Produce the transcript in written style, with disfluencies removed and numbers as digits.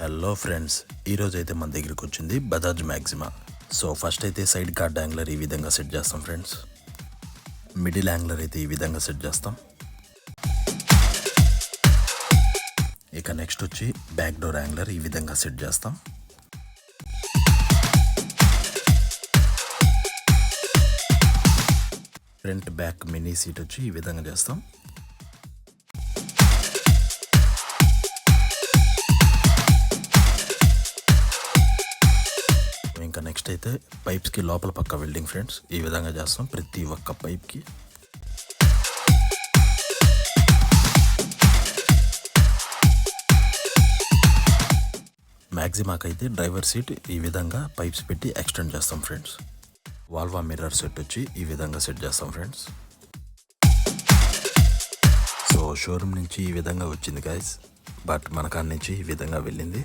Hello friends, ఈరోజు అయితే మన దగ్గరికి వచ్చింది బజాజ్ మ్యాక్సిమా. సో ఫస్ట్ అయితే సైడ్ కార్డ్ యాంగ్లర్ ఈ విధంగా సెట్ చేస్తాం ఫ్రెండ్స్. మిడిల్ యాంగ్లర్ అయితే ఈ విధంగా సెట్ చేస్తాం. ఇక నెక్స్ట్ వచ్చి బ్యాక్ డోర్ యాంగ్లర్ ఈ విధంగా సెట్ చేస్తాం. ఫ్రంట్ బ్యాక్ మినీ సీట్ వచ్చి ఈ విధంగా చేస్తాం. ఇంకా నెక్స్ట్ అయితే పైప్స్కి లోపల పక్క వెల్డింగ్ ఫ్రెండ్స్ ఈ విధంగా చేస్తాం. ప్రతి ఒక్క పైప్కి మ్యాక్సిమాకి అయితే డ్రైవర్ సీట్ ఈ విధంగా పైప్స్ పెట్టి ఎక్స్టెండ్ చేస్తాం ఫ్రెండ్స్. వాల్వా మిర్రర్ సెట్ వచ్చి ఈ విధంగా సెట్ చేస్తాం ఫ్రెండ్స్. సో షోరూమ్ నుంచి ఈ విధంగా వచ్చింది గైస్, బట్ మన కాడ నుంచి ఈ విధంగా వెళ్ళింది.